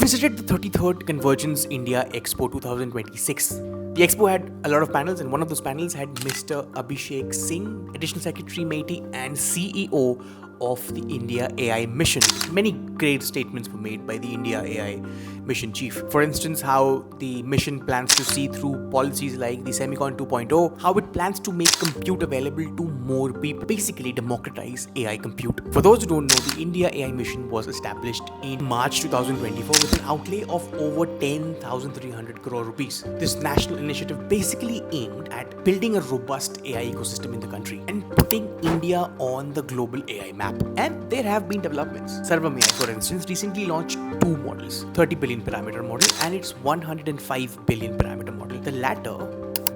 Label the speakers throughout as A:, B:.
A: visited the 33rd Convergence India Expo 2026. The expo had a lot of panels, and one of those panels had Mr. Abhishek Singh, Additional Secretary Matey and CEO of the India AI Mission. Many great statements were made by the India AI Mission chief. For instance, how the mission plans to see through policies like the Semicon 2.0, how it plans to make compute available to more people, basically democratize AI compute. For those who don't know, the India AI Mission was established in March 2024 with an outlay of over 10,300 crore rupees. This national initiative basically aimed at building a robust AI ecosystem in the country and putting India on the global AI map. And there have been developments. Sarvam AI, for instance, recently launched two models, 30 billion parameter model and its 105 billion parameter model. The latter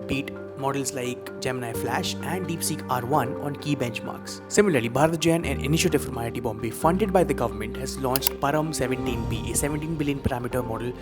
A: beat models like Gemini Flash and DeepSeek R1 on key benchmarks. Similarly, Bharatjan, an initiative from IIT Bombay funded by the government, has launched Param 17B, a 17 billion parameter model.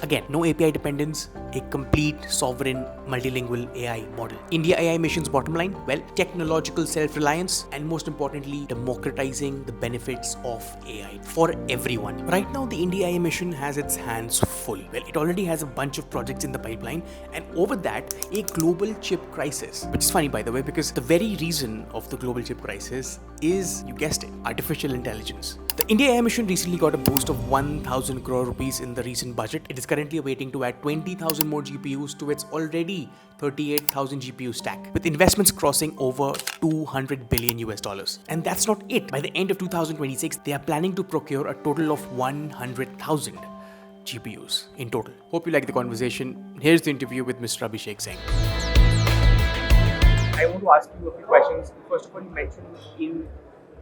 A: Again, no API dependence, a complete sovereign multilingual AI model. India AI Mission's bottom line? Well, technological self-reliance and most importantly, democratizing the benefits of AI for everyone. Right now, the India AI Mission has its hands full. Well, it already has a bunch of projects in the pipeline, and over that, a global chip crisis. Which is funny, by the way, because the very reason of the global chip crisis is, you guessed it, artificial intelligence. The India AI Mission recently got a boost of 1,000 crore rupees in the recent budget. It is currently awaiting to add 20,000 more GPUs to its already 38,000 GPU stack, with investments crossing over 200 billion US dollars. And that's not it. By the end of 2026, they are planning to procure a total of 100,000 GPUs in total. Hope you like the conversation. Here's the interview with Mr. Abhishek Singh.
B: I want to ask you a few questions. First of all, you mentioned in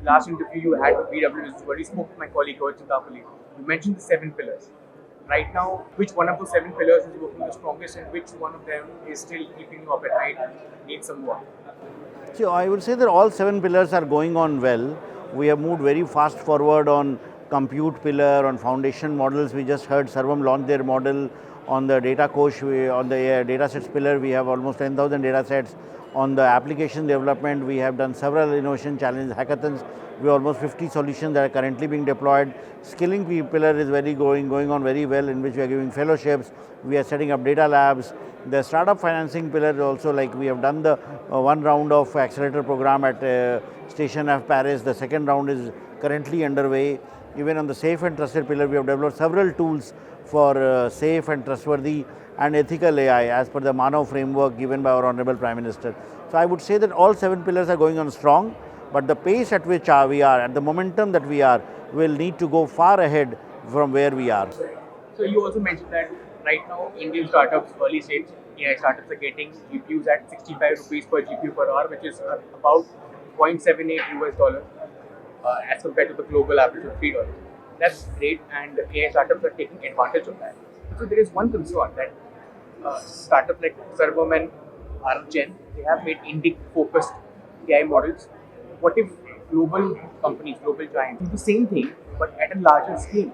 B: last interview you had with BW, where you spoke with my colleague Rohit. You mentioned the 7 pillars. Right now, which one of those 7 pillars is working the strongest, and which one of them is still keeping you up at night and needs some work?
C: So I would say that all 7 pillars are going on well. We have moved very fast forward on compute pillar, on foundation models. We just heard Sarvam launch their model. On the data coach, on the datasets pillar, we have almost 10,000 datasets. On the application development, we have done several innovation challenge hackathons. We have almost 50 solutions that are currently being deployed. Skilling pillar is going on very well, in which we are giving fellowships. We are setting up data labs. The startup financing pillar also, like we have done the one round of accelerator program at Station F Paris. The second round is currently underway. Even on the safe and trusted pillar, we have developed several tools for safe and trustworthy and ethical AI as per the Manav framework given by our Honorable Prime Minister. So I would say that all 7 pillars are going on strong, but the pace at which we are, at the momentum that we are, will need to go far ahead from where we are.
B: So you also mentioned that right now Indian startups, early stage AI startups, are getting GPUs at 65 rupees per GPU per hour, which is about 0.78 US dollars as compared to the global average of $3. That's great, and AI startups are taking advantage of that. So there is one concern that startups like Sarvam and Bharatjan, they have made Indic focused AI models. What if global companies, global giants, do the same thing but at a larger scale?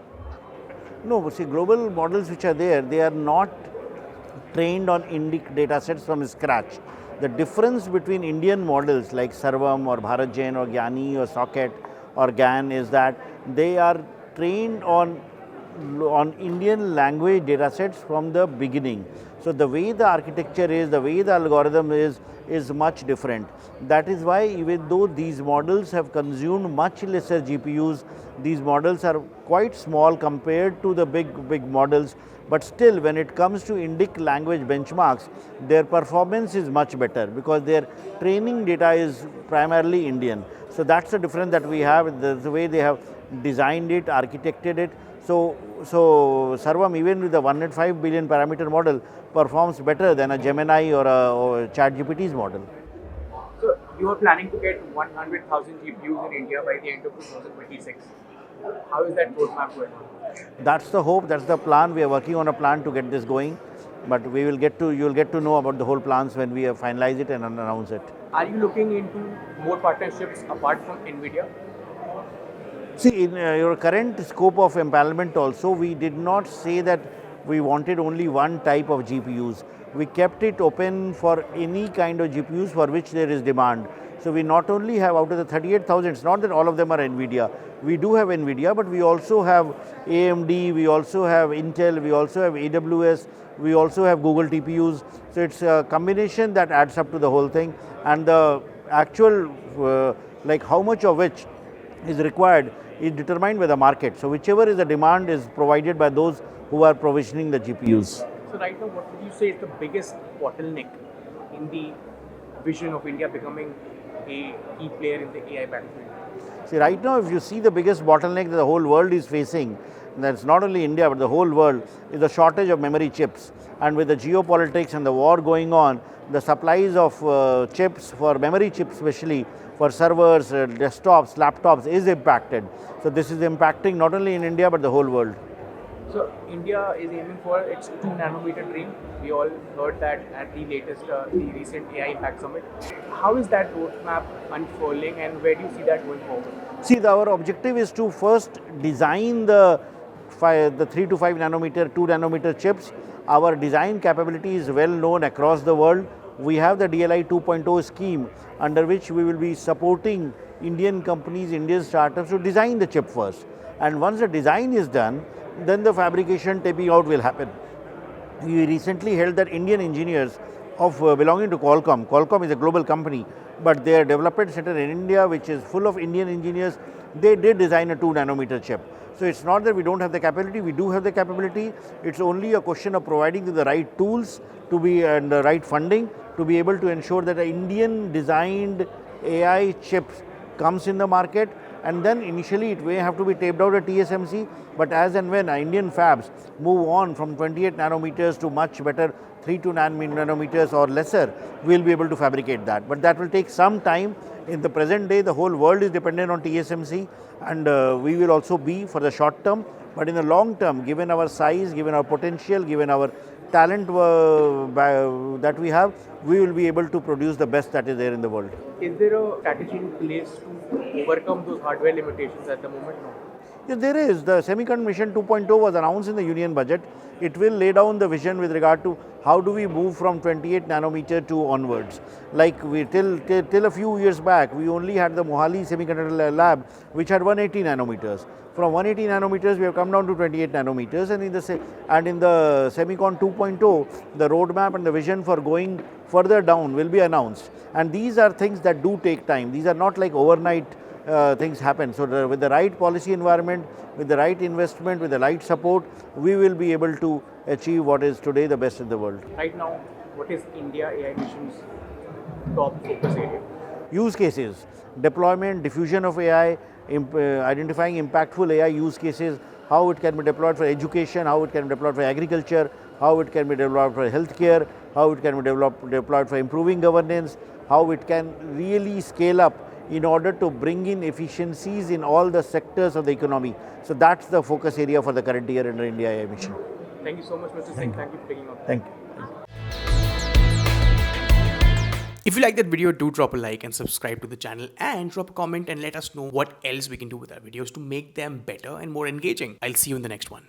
C: No, see, global models which are there, they are not trained on Indic datasets from scratch. The difference between Indian models like Sarvam or Bharatjan or Gyani or Socket or GAN is that they are trained on Indian language datasets from the beginning. So the way the architecture is, the way the algorithm is much different. That is why even though these models have consumed much lesser GPUs, these models are quite small compared to the big models, but still when it comes to Indic language benchmarks, their performance is much better because their training data is primarily Indian. So that's the difference that we have, the way they have designed it, architected it. So Sarvam, even with the 105 billion parameter model, performs better than a Gemini or a ChatGPT's model.
B: So you are planning to get 100,000 GPUs in India by the end of 2026. How is that roadmap going on?
C: That's the hope, that's the plan. We are working on a plan to get this going, but you'll get to know about the whole plans when we finalize it and announce it.
B: Are you looking into more partnerships apart from NVIDIA?
C: See, in your current scope of empanelment also, we did not say that we wanted only one type of GPUs. We kept it open for any kind of GPUs for which there is demand. So we not only have out of the 38,000, it's not that all of them are NVIDIA. We do have NVIDIA, but we also have AMD, we also have Intel, we also have AWS, we also have Google TPUs. So it's a combination that adds up to the whole thing, and the actual like how much of which is required is determined by the market. So whichever is the demand is provided by those who are provisioning the GPUs.
B: So right now, what would you say is the biggest bottleneck in the vision of India becoming a key player in the AI battlefield?
C: See, right now, if you see the biggest bottleneck that the whole world is facing, that's not only India but the whole world, is the shortage of memory chips. And with the geopolitics and the war going on, the supplies of chips, for memory chips especially, for servers, desktops, laptops is impacted. So this is impacting not only in India but the whole world.
B: So India is aiming for its 2 nanometer dream. We all heard that at the latest, the recent AI Impact Summit. How is that roadmap unfolding, and where do you see that going forward?
C: See, our objective is to first design the 3 to 5 nanometer, 2 nanometer chips. Our design capability is well known across the world. We have the DLI 2.0 scheme under which we will be supporting Indian companies, Indian startups to design the chip first. And once the design is done, then the fabrication taping out will happen. We recently held that Indian engineers of belonging to Qualcomm. Qualcomm is a global company, but their development center in India, which is full of Indian engineers, they did design a 2 nanometer chip. So it's not that we don't have the capability, we do have the capability. It's only a question of providing the right tools to be and the right funding to be able to ensure that an Indian designed AI chips comes in the market, and then initially it may have to be taped out at TSMC, but as and when Indian fabs move on from 28 nanometers to much better 3 to 9 nanometers or lesser, we'll be able to fabricate that. But that will take some time. In the present day, the whole world is dependent on TSMC, and we will also be for the short term. But in the long term, given our size, given our potential, given our talent that we have, we will be able to produce the best that is there in the world.
B: Is there a strategy in place to overcome those hardware limitations at the moment? No.
C: Yes, there is. The Semiconductor Mission 2.0 was announced in the Union Budget. It will lay down the vision with regard to how do we move from 28 nanometer to onwards. Like we till a few years back, we only had the Mohali Semiconductor Lab, which had 180 nanometers. From 180 nanometers, we have come down to 28 nanometers, and in the Semicon 2.0, the roadmap and the vision for going further down will be announced. And these are things that do take time. These are not like overnight things happen. So with the right policy environment, with the right investment, with the right support, we will be able to achieve what is today the best in the world.
B: Right now, what is IndiaAI Mission's top focus area?
C: Use cases, deployment, diffusion of AI, identifying impactful AI use cases, how it can be deployed for education, how it can be deployed for agriculture, how it can be deployed for healthcare, how it can be deployed for improving governance, how it can really scale up in order to bring in efficiencies in all the sectors of the economy. So that's the focus area for the current year under IndiaAI Mission.
B: Thank you so much, Mr. Singh. Thank you for taking on.
C: Thank you.
A: If you like that video, do drop a like and subscribe to the channel, and drop a comment and let us know what else we can do with our videos to make them better and more engaging. I'll see you in the next one.